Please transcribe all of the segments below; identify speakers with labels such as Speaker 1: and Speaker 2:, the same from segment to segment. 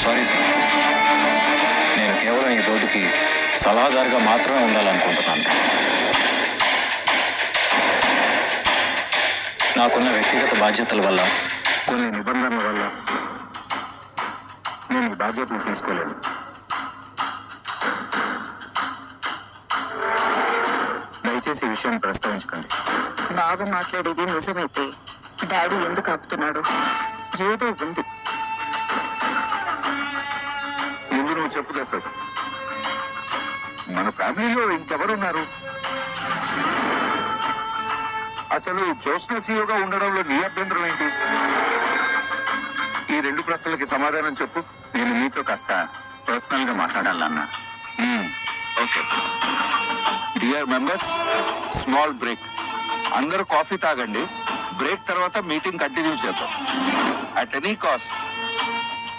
Speaker 1: Sorry sir, నేను కేవలం ఈ బోర్డుకి సలహాదారుగా మాత్రమే ఉండాలనుకుంటున్నాను. నాకున్న వ్యక్తిగత బాధ్యతల వల్ల, కొన్ని నిబంధనల వల్ల నేను ఈ బాధ్యతలు తీసుకోలేను. దయచేసి ఈ విషయాన్ని ప్రస్తావించకండి.
Speaker 2: బాగా మాట్లాడేది నిజమైతే డాడీ ఎందుకు ఆపుతున్నాడు? ఏదో ఉంది.
Speaker 3: ముందు నువ్వు చెప్పు దశరథ్, మన ఫ్యామిలీలో ఇంకెవరున్నారు? అసలు జ్యోత్స్న సీఈఓగా ఉండడంలో నీ అభ్యంతరం ఏంటి? ఈ రెండు ప్రశ్నలకి సమాధానం చెప్పు.
Speaker 1: నేను మీతో కాస్త పర్సనల్ గా మాట్లాడాలన్నా.
Speaker 3: Okay. Dear members, small break. అందరూ కాఫీ తాగండి. బ్రేక్ తర్వాత మీటింగ్ కంటిన్యూ చేద్దాం. అట్ ఎనీ కాస్ట్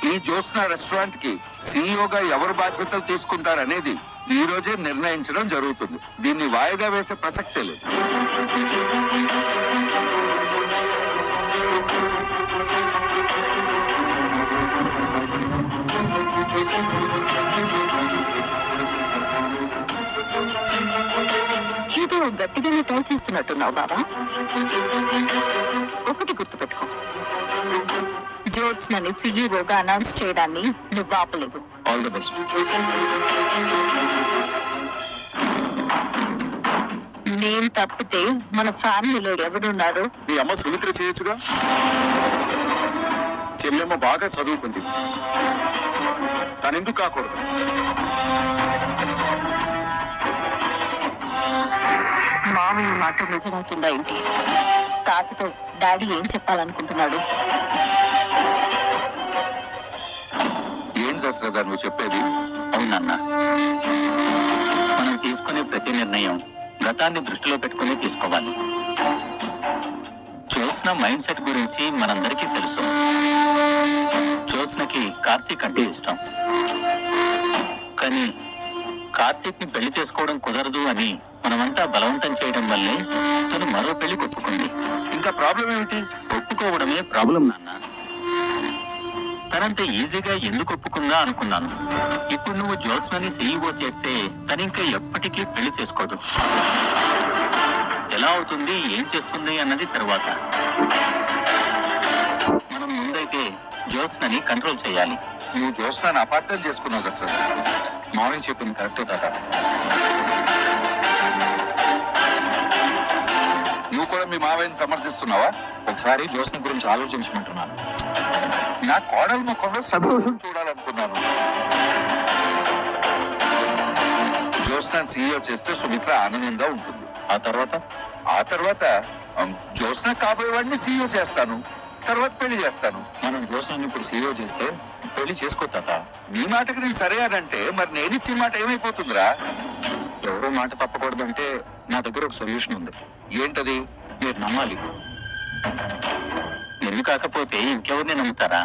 Speaker 3: ఈ జ్యోత్స్న రెస్టారెంట్ కి సీఈఓగా ఎవరు బాధ్యతలు తీసుకుంటారనేది ఈ రోజే నిర్ణయించడం జరుగుతుంది. దీన్ని వాయిదా వేసే ప్రసక్తే లేదు.
Speaker 2: ఏదో గట్టిగానే ట్రై చేస్తున్నట్టున్నావు బాబా. ఒకటి గుర్తుపెట్టుకో, జ్యోత్స్నని సీఈఓగా అనౌన్స్ చేయడాన్ని నువ్వు ఆపలేదు.
Speaker 1: All the best.
Speaker 2: నేను తప్పితే మన ఫ్యామిలీలో ఎవరున్నారు?
Speaker 3: మీ అమ్మ సుమిత్ర చేయొచ్చుగా. చెల్లెమ్మ బాగా చదువుకుంది, తనెందుకు కాకూడదు?
Speaker 2: మామయ్య మాట నిజమవుతుందా ఏంటి? తాతతో డాడీ ఏం చెప్పాలనుకుంటున్నాడు?
Speaker 3: ఏం దశరథ నువ్వు చెప్పేది?
Speaker 1: అవునన్నా, మనం తీసుకునే ప్రతి నిర్ణయం గతాన్ని దృష్టిలో పెట్టుకుని తీసుకోవాలి. జ్యోత్స్న మైండ్ సెట్ గురించి మనందరికీ తెలుసు. జ్యోత్స్నకి కార్తీక్ అంటే ఇష్టం, కానీ కార్తీక్ ని పెళ్లి చేసుకోవడం కుదరదు అని మనమంతా బలవంతం చేయడం వల్లే తను మరో పెళ్లి ఒప్పుకుంది.
Speaker 3: ఇంకా ప్రాబ్లం ఏమిటి?
Speaker 1: ఒప్పుకోవడమే ప్రాబ్లం నాన్న. తనంత ఈజీగా ఎందుకు ఒప్పుకుందా అనుకున్నాను. ఇప్పుడు నువ్వు జ్యోత్స్నని సీఈఓ చేస్తే తనింకా ఎప్పటికీ పెళ్లి చేసుకోదు. ఎలా అవుతుంది, ఏం చేస్తుంది అన్నది తర్వాత. మనం ముందైతే జ్యోత్స్నని కంట్రోల్ చేయాలి.
Speaker 3: నువ్వు జ్యోత్స్నాన్ని అపార్థం చేసుకున్నావు దశరథ.
Speaker 1: మామయ్య చెప్పింది కరెక్టే తాత.
Speaker 3: నువ్వు కూడా మీ మావయ్యని సమర్థిస్తున్నావా?
Speaker 1: ఒకసారి జ్యోత్స్న గురించి ఆలోచించమంటున్నాను.
Speaker 3: నా కోడల ముఖంలో సంతోషం చూడాలనుకున్నాను. జ్యోత్స్నాన్ని సీఈఓ చేస్తే సుమిత్ర ఆనందంగా ఉంటుంది.
Speaker 1: ఆ తర్వాత
Speaker 3: జ్యోత్స్న కాబోయే వాడిని సీఈఓ చేస్తాను, తర్వాత పెళ్లి చేస్తాను.
Speaker 1: మనం జ్యోత్స్నని ఇప్పుడు సీఈఓ చేస్తే పెళ్లి చేసుకో తాత.
Speaker 3: నీ మాటకి నేను సరే అనంటే మరి నేను ఇచ్చిన మాట ఏమైపోతుందిరా?
Speaker 1: ఎవరో మాట తప్పకూడదంటే నా దగ్గర ఒక సొల్యూషన్ ఉంది.
Speaker 3: ఏంటది?
Speaker 1: మీరు నమ్మాలి. నిన్ను కాకపోతే ఇంకెవరిని నమ్ముతారా?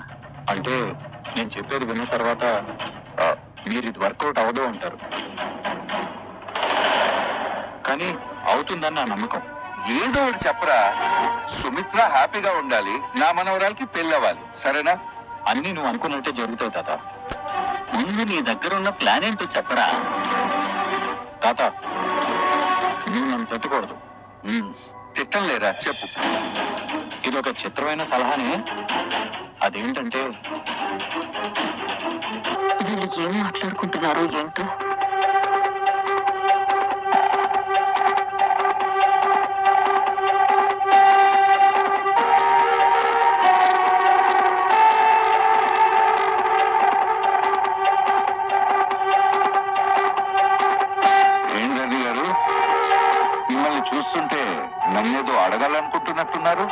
Speaker 1: అంటే నేను చెప్పేది విన్న తర్వాత మీరు ఇది వర్కౌట్ అవ్వదు అంటారు, కానీ అవుతుందని నా నమ్మకం.
Speaker 3: ఏదో ఒకటి చెప్పరా. సుమిత్ర హ్యాపీగా ఉండాలి, నా మనవరాలకి పెళ్ళి అవ్వాలి, సరేనా?
Speaker 1: అన్నీ నువ్వు అనుకున్నట్టే జరుగుతాయి తాత. ముందు నీ దగ్గర ఉన్న ప్లాన్ ఏంటో చెప్పరా తాత. నువ్వు నన్ను తిట్టకూడదు.
Speaker 3: తిట్టం లేరా, చెప్పు.
Speaker 1: ఇదొక చిత్రమైన సలహానే. అదేంటంటే,
Speaker 2: వీళ్ళు ఏం మాట్లాడుకుంటున్నారో ఏంటో.
Speaker 3: ఏంటండి గారు, మిమ్మల్ని చూస్తుంటే నన్నేదో అడగాలనుకుంటున్నట్టున్నారు.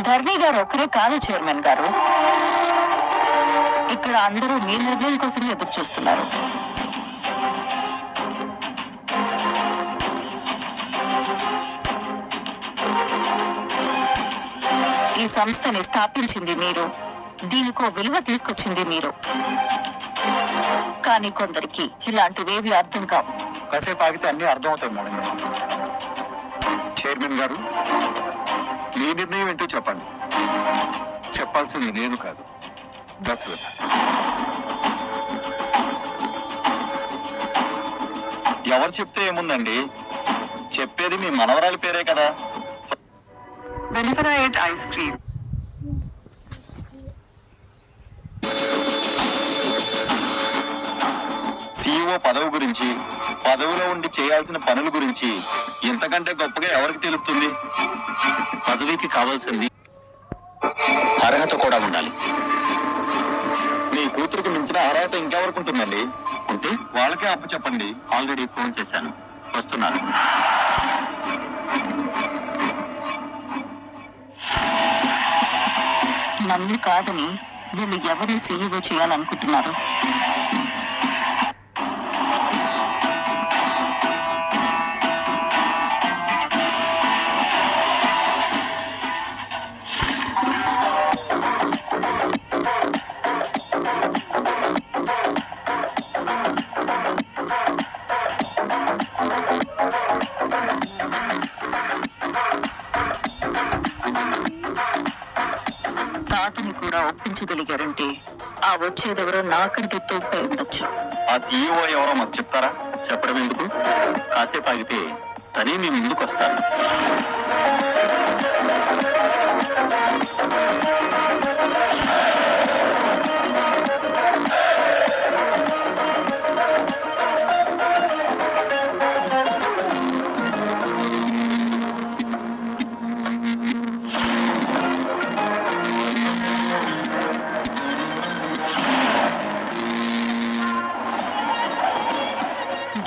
Speaker 2: ధర్ని గారు ఒకరే కాదు చైర్మన్ గారు, ఇక్కడ అందరూ మీ నిర్ణయం కోసం ఎదురు చూస్తున్నారు. ఈ సంస్థని స్థాపించింది మీరు, దీనికో విలువ తీసుకొచ్చింది మీరు. కానీ కొందరికి ఇలాంటివేవి అర్థం కావు.
Speaker 1: కాసేపు ఆగితే అన్నీ అర్థమవుతాయి మేడం గారు. చైర్మన్ గారు, మీ నిర్ణయం ఏంటో చెప్పండి.
Speaker 3: చెప్పాల్సింది నేను కాదు, దశరథ.
Speaker 1: ఎవరు చెప్తే ఏముందండి, చెప్పేది మీ మనవరాలి పేరే కదా.
Speaker 2: Whenever I ate ice cream,
Speaker 1: CEO పదవి గురించి, పదవిలో ఉండి చేయాల్సిన పనుల గురించి ఇంతకంటే గొప్పగా ఎవరికి తెలుస్తుంది? పదవికి కావాల్సింది అర్హత కూడా ఉండాలి. మీ కూతురికి మించిన అర్హత ఇంకెవరికి ఉంటుందండి? ఉంటే వాళ్ళకే అప్పచెప్పండి. ఆల్రెడీ ఫోన్ చేశాను, వస్తున్నారు.
Speaker 2: నన్ను కాదని వీళ్ళు ఎవరిని సీఈఓ చేయాలనుకుంటున్నారు? తాతని కూడా ఒప్పించగలిగారంటే ఆ వచ్చేదెవరో నాకంటే తోపై ఉండొచ్చు.
Speaker 1: ఆ CEO ఎవరో మాకు చెప్తారా? చెప్పడం ఎందుకు, కాసేపు ఆగితే తనే మీ ముందుకు వస్తారు.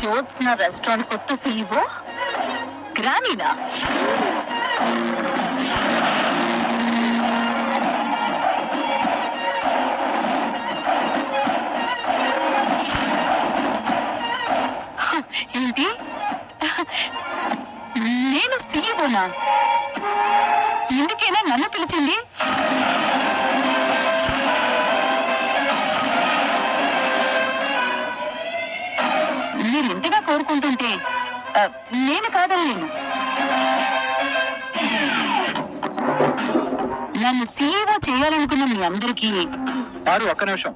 Speaker 2: జ్యోత్స్న రెస్టారెంట్ కొత్త సీఈఓ గ్రానీనా? ఏంటి, నేను సీఈఓనా? ఎందుకైనా నన్ను పిలిచింది? మీరు ఇంతగా కోరుకుంటుంటే నేను కాదనలేను. నన్ను సీఈఓ చేయాలనుకున్న మీ అందరికీ
Speaker 1: ఒక్క నిమిషం.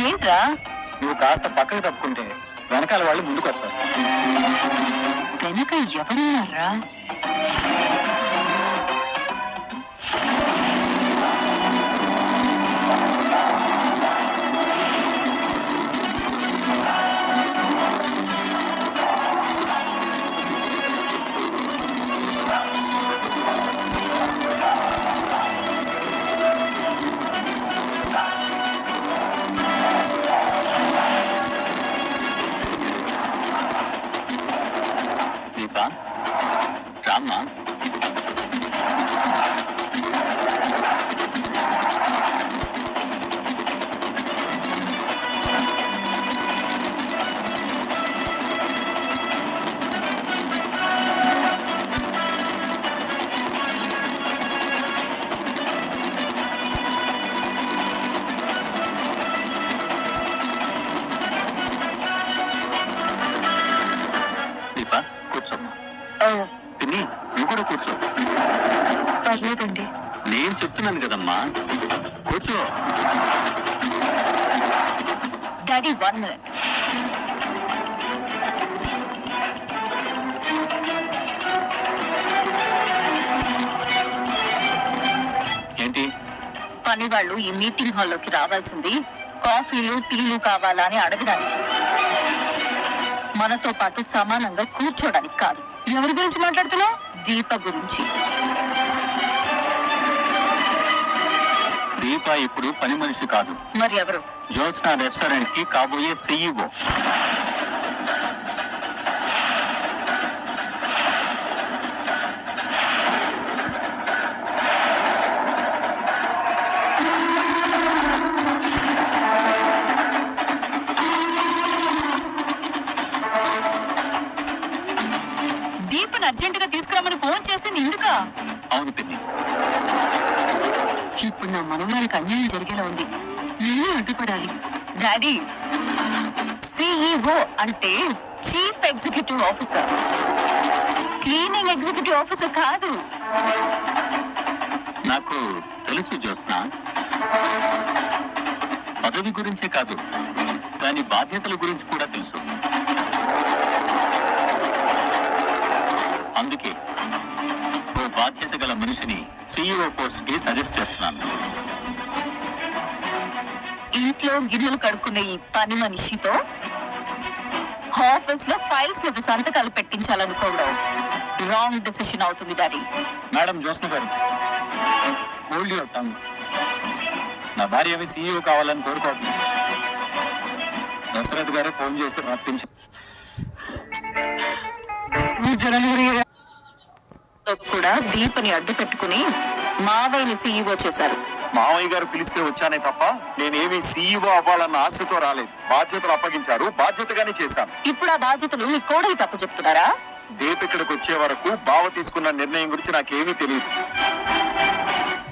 Speaker 2: ఏంట్రా?
Speaker 1: నువ్వు కాస్త పక్కకు తప్పుకుంటే వెనకాల వాళ్ళు ముందుకు వస్తారు.
Speaker 2: వెనక ఎవరున్నారా?
Speaker 1: దీపా, రామ్మా. దీపా, కూర్చోమ్మా. పిన్ని, నువ్వు కూడా కూర్చో.
Speaker 2: పర్లేదండి.
Speaker 1: నేను చెప్తున్నాను కదమ్మా, కూర్చో.
Speaker 2: Daddy 1 minute.
Speaker 1: ఏంటి?
Speaker 2: పని వాళ్ళు ఈ మీటింగ్ హాల్లోకి రావాల్సింది కాఫీలు టీలు కావాలా అని అడగడానికి, మనతో పాటు సమానంగా కూర్చోడానికి కాదు. ఎవరి గురించి మాట్లాడుతున్నావు? దీప గురించి.
Speaker 1: దీప ఇప్పుడు పని మనిషి కాదు.
Speaker 2: మరి ఎవరు?
Speaker 1: జ్యోత్స్న రెస్టారెంట్ కి కాబోయే CEO.
Speaker 2: దీపని అర్జెంటుగా తీసుకురామని ఫోన్ చేసింది ఇందుకా?
Speaker 1: అవును పిన్ని.
Speaker 2: ఇప్పుడు నా మనవరానికి అన్యాయం జరిగేలా ఉంది. నేనే అడ్డుపడాలి. డాడీ, CEO అంటే chief executive officer. Cleaning executive officer కాదు.
Speaker 1: నాకు తెలుసు జ్యోత్స్న, పదవి గురించే కాదు దాని బాధ్యతల గురించి కూడా తెలుసు. అందుకే ఓ బాధ్యత గల మనిషిని CEO పోస్ట్ కి సజెస్ట్ చేస్తున్నాను.
Speaker 2: ఇంట్లో గిన్నెలు కడుక్కునే ఈ పని మనిషితో ఆఫీస్ లో ఫైల్స్ మీద సంతకాలు పెట్టించాలనుకోవడం రాంగ్ డెసిషన్ అవుతుంది డాడీ.
Speaker 1: మేడం జ్యోత్స్న గారు, హోల్డ్ యువర్ టంగ్. నా భార్య CEO కావాలని కోరుకోవట్లేదు. దశరథ్ గారే ఫోన్ చేసి రప్పించి
Speaker 2: కూడా దీపని అడ్డు పెట్టుకుని మావయ్యని CEO చేశారు.
Speaker 3: మామయ్య గారు పిలిస్తే వచ్చానే తప్ప నేనేమి CEO అవ్వాలన్న ఆశతో రాలేదు. బాధ్యతలు అప్పగించారు, బాధ్యతగానే చేశాను.
Speaker 2: ఇప్పుడు ఆ బాధ్యతలు మీ కోడలి తప్పు చెప్తున్నారా?
Speaker 3: దీప్ ఇక్కడికి వచ్చే వరకు బావ తీసుకున్న నిర్ణయం గురించి నాకేమీ తెలియదు.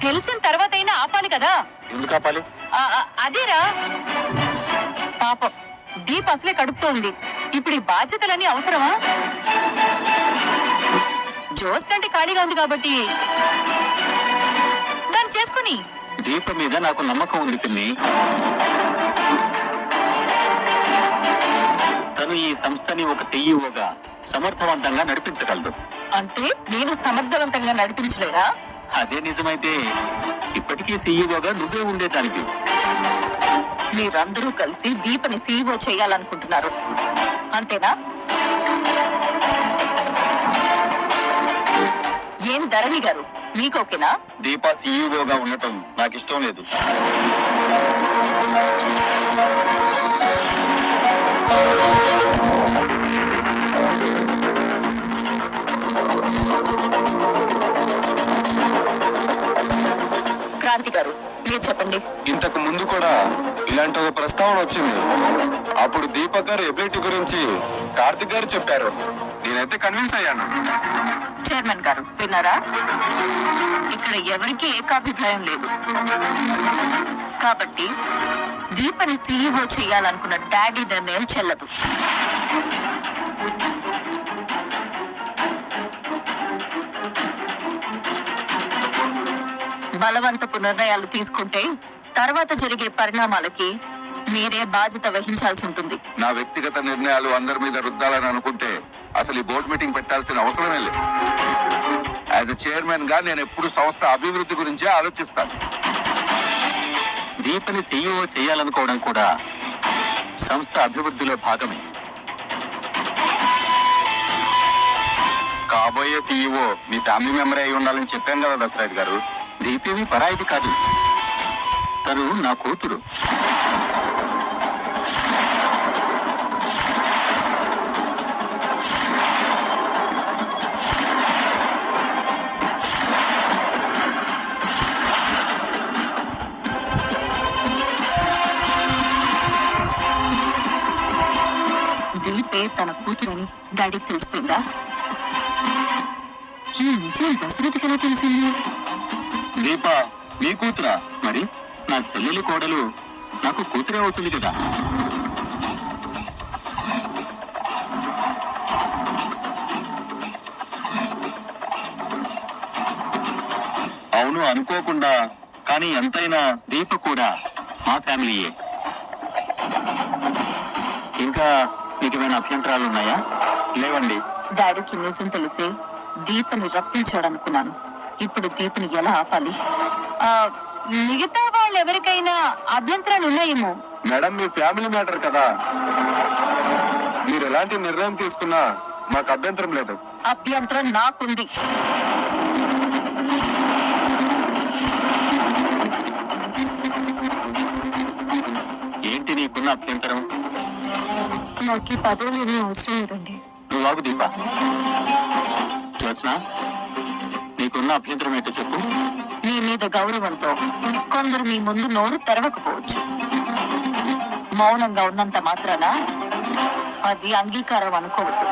Speaker 2: తెలిసిన తర్వాత అయినా ఆపాలి కదా.
Speaker 3: ఎందుకు ఆపాలి?
Speaker 2: అదేరా పాపం దీప్ అసలే కడుపుతోంది. ఇప్పుడు ఈ బాధ్యతలన్నీ అవసరమా? జోస్ట్ అంటే ఖాళీగా ఉంది కాబట్టి దాన్ని చేసుకుని.
Speaker 1: దీప మీద నాకు నమ్మకం ఉంది పిన్ని. తను ఈ సంస్థని ఒక CEOగా సమర్థవంతంగా నడిపించగలదు.
Speaker 2: అంటే నేను సమర్థవంతంగా నడిపించలేదా?
Speaker 1: అదే నిజమైతే ఇప్పటికీ CEOగా నువ్వే ఉండేదానికి.
Speaker 2: మీరందరూ కలిసి దీపని CEO చేయాలనుకుంటున్నారు అంతేనా? ఏం ధరణి గారు, మీకు ఓకేనా?
Speaker 1: దీప CEOగా ఉండటం నాకు ఇష్టం లేదు.
Speaker 2: క్రాంతి గారు, మీరు చెప్పండి.
Speaker 3: ఇంతకు ముందు కూడా ఇలాంటి ఒక ప్రస్తావన వచ్చింది. అప్పుడు దీపక్ గారు ఎబిలిటీ గురించి కార్తిక్ గారు చెప్పారు. నేనైతే కన్విన్స్ అయ్యాను.
Speaker 2: చైర్మన్ గారు విన్నారా? ఇక్కడ ఎవరికి ఏకాభిప్రాయం లేదు కాబట్టి దీపని CEO చేయాలనుకున్న డాడీ నిర్ణయం చెల్లదు. బలవంతపు నిర్ణయాలు తీసుకుంటే తర్వాత జరిగే పరిణామాలకి మీరే బాధ్యత వహించాల్సి ఉంటుంది.
Speaker 3: నా వ్యక్తిగత నిర్ణయాలు అందరి మీద రుద్దాలని అనుకుంటే అసలు ఈ బోర్డు మీటింగ్ పెట్టాల్సిన అవసరమే లేదు. యాజ్ ఎ చైర్మన్ గా నేను ఎప్పుడు సంస్థ అభివృద్ధి గురించే ఆలోచిస్తాను.
Speaker 1: దీపని CEO చేయాలనుకోవడం కూడా సంస్థ అభివృద్ధిలో భాగమే.
Speaker 3: కాబోయే CEO మీ ఫ్యామిలీ మెంబర్ అయి ఉండాలని చెప్పాం కదా దశరథ్ గారు.
Speaker 1: దీపేమి పరాయిది కాదు, తను నా కూతురు.
Speaker 2: దీపే తన కూతురని డాడీకి తెలిసిపోయిందా? ఈ నిజం దశరథకి ఎలా తెలిసింది?
Speaker 1: దీప మీ కూతురా? మరి నా చెల్లెలి కోడలు నాకు కూతురే అవుతుంది కదా. అవును, అనుకోకుండా. కానీ ఎంతైనా దీప కూడా మా ఫ్యామిలీయే. ఇంకా నీకేమైనా అభ్యంతరాలు ఉన్నాయా?
Speaker 3: లేవండి.
Speaker 2: డాడీకి నిజం తెలిసి దీపని రప్పించాడనుకున్నాను. ఇప్పుడు దీపని ఎలా ఆపాలి? మిగతా వాళ్ళు ఎవరికైనా అభ్యంతరాలు ఉన్నాయేమో.
Speaker 3: మేడం, మీ ఫ్యామిలీ మ్యాటర్ కదా, మీరు ఎలాంటి నిర్ణయం తీసుకున్నా మాకు అభ్యంతరం లేదు.
Speaker 2: అభ్యంతరం నాకుంది.
Speaker 1: ఏంటి నీకున్న అభ్యంతరం?
Speaker 2: నాకు పదవులు ఏమీ అవసరం లేదండి.
Speaker 1: నువ్వు ఆగు దీప. జ్యోత్స్న, నీకున్న అభ్యంతరం ఏంటో చెప్పు.
Speaker 2: మీ మీద గౌరవంతో కొందరు మీ ముందు నోరు తెరవకపోవచ్చు. మౌనంగా ఉన్నంత మాత్రాన అది అంగీకారం అనుకోవద్దు.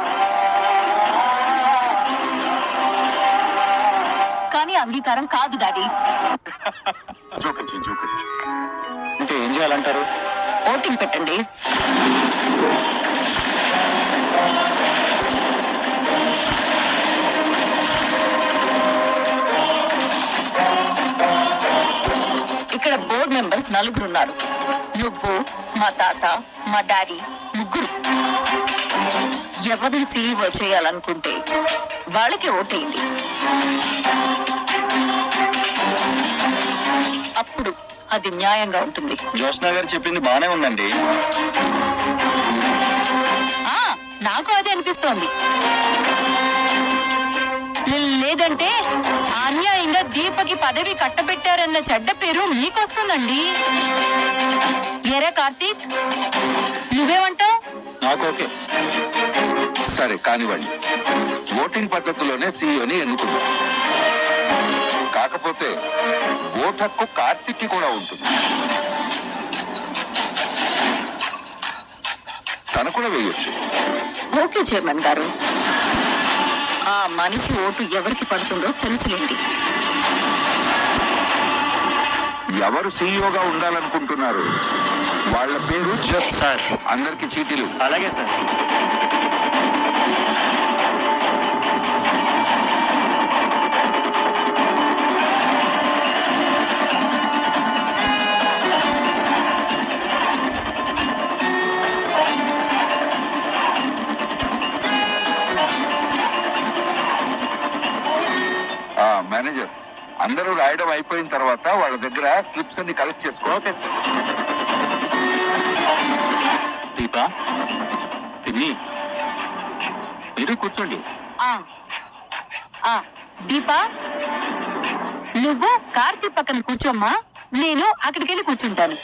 Speaker 2: కానీ అంగీకారం కాదు డాడీ.
Speaker 1: అంటే ఏం చేయాలంటారు?
Speaker 2: ఓటింగ్ పెట్టండి. నలుగురున్నారు. నువ్వు, మా తాత, మా డాడీ, ముగ్గురు. ఎవరిని సీఈఓ చేయాలనుకుంటే వాళ్ళకి ఓటేయండి. అప్పుడు అది న్యాయంగా ఉంటుంది.
Speaker 1: జ్యోత్స్న గారు చెప్పింది బానే ఉందండి.
Speaker 2: నాకు అదే అనిపిస్తోంది. లేదంటే అన్యాయంగా దీపకి పదవి కట్టబెట్టారన్న చెడ్డ పేరు మీకొస్తుందండి. ఎరా కార్తీక్, నువ్వేమంటావు?
Speaker 3: నాకు ఓకే. సరే కానివ్వండి, ఓటింగ్ పద్ధతిలోనే సీఈఓని ఎన్నుకుందాం. కాకపోతే ఓటు హక్కు కార్తీక్ కూడా ఉంటుంది. తను కూడా వేయొచ్చు.
Speaker 2: ఓకే చైర్మన్ గారు, ఆ మనిషి ఓటు ఎవరికి పడుతుందో తెలుసులేండి.
Speaker 3: ఎవరు సీఈఓగా ఉండాలనుకుంటున్నారు వాళ్ళ పేరు
Speaker 1: సార్.
Speaker 3: అందరికి చీటీలు.
Speaker 1: అలాగే సార్.
Speaker 3: మేనేజర్, అందరూ రాయడం అయిపోయిన తర్వాత వాళ్ళ దగ్గర స్లిప్స్ అన్ని కలెక్ట్ చేసుకో.
Speaker 1: Okay sir. దీపా, తిని మీరు కూర్చోండి.
Speaker 2: దీపా, నువ్వు కార్తీక్ పక్కన కూర్చోమ్మా, నేను అక్కడికి వెళ్ళి కూర్చుంటాను.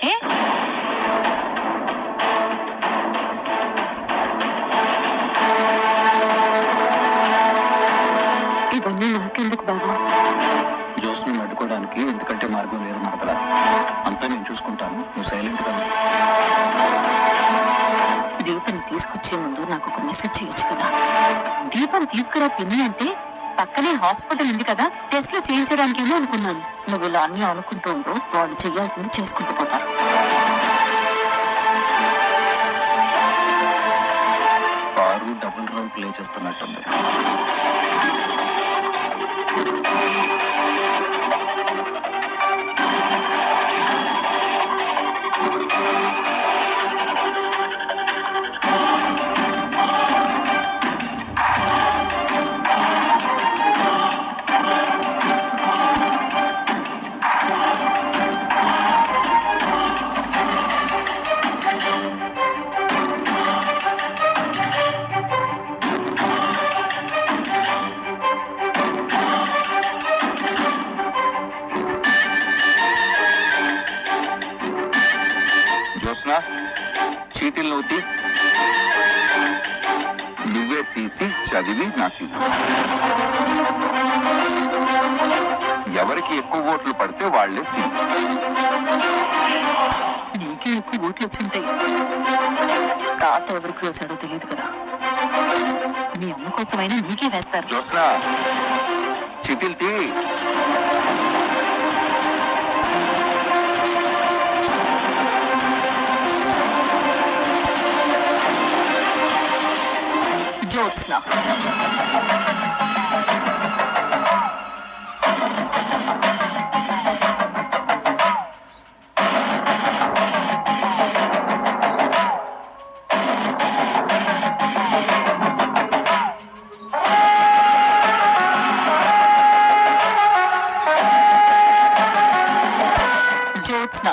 Speaker 2: ఇవన్నీ నాకెందుకు బాబా?
Speaker 1: జ్యోత్స్ను అడ్డుకోవడానికి ఎందుకంటే మార్గం లేదు మాత్ర. అంతా నేను చూసుకుంటాను, నువ్వు సైలెంట్ గా.
Speaker 2: దీపం తీసుకొచ్చే ముందు నాకు ఒక మెసేజ్ చేయొచ్చు కదా. దీపం తీసుకురా పిన్ని అంటే పక్కనే హాస్పిటల్ ఉంది కదా, టెస్ట్లు చేయించడానికేమో అనుకున్నాను. నువ్వు ఇలా అన్నీ అనుకుంటూ ఉండు, వాళ్ళు చేయాల్సింది చేసుకుంటూ పోతారు.
Speaker 1: కారు డబుల్ రోల్ ప్లే చేస్తున్నట్టుంది.
Speaker 3: జ్యోత్స్న, చీటీలు నువ్వే తీసి చదివి నాకు ఇవ్వు. ఎవరికి ఎక్కువ ఓట్లు పడితే వాళ్లే
Speaker 2: నీకే ఎక్కువ ఓట్లు వచ్చింటాయి. తాత ఎవరికి వేశాడో తెలియదు కదా, మీ అమ్మ కోసమైనా నీకే వేస్తారు.
Speaker 3: జ్యోత్స్న, చీటీలు తీ.
Speaker 2: జ్యోత్స్న, జ్యోత్స్న,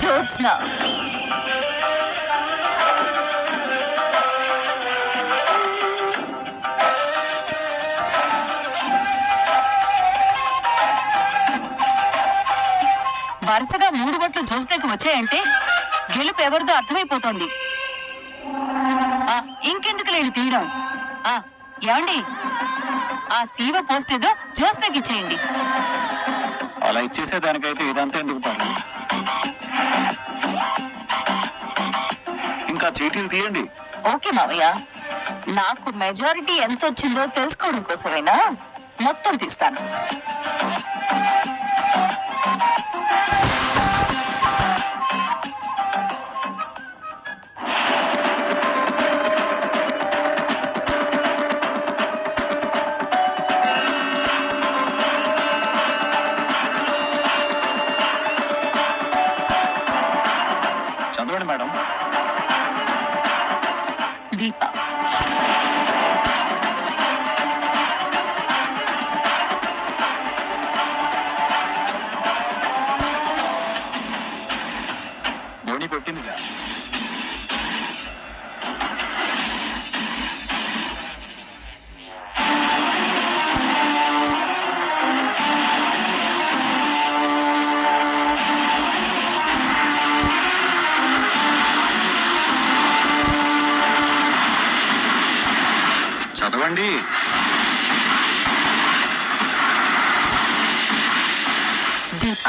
Speaker 2: జ్యోత్స్న. వరుసగా 3 ఓట్లు జ్యోత్స్నకి వచ్చాయంటే గెలుపు ఎవరిదో అర్థమైపోతోంది. ఇంకెందుకు లేని తీరం. ఏమండి, ఆ సీవ పోస్ట్ ఏదో జ్యోత్స్నకి ఇచ్చేయండి.
Speaker 1: అలా ఇచ్చేసేదానికైతే ఇదంతా ఎందుకు పర్లేదు. ఇంకా చీటీలు తీయండి.
Speaker 2: ఓకే మావయ్య. నాకు మెజారిటీ ఎంత వచ్చిందో తెలుసుకోవడం కోసమేనా మొత్తం తీస్తాను.
Speaker 1: చదవండి మేడం.
Speaker 2: దీప,
Speaker 1: ధోని కొట్టిందిగా. చదవండి.
Speaker 2: దీప.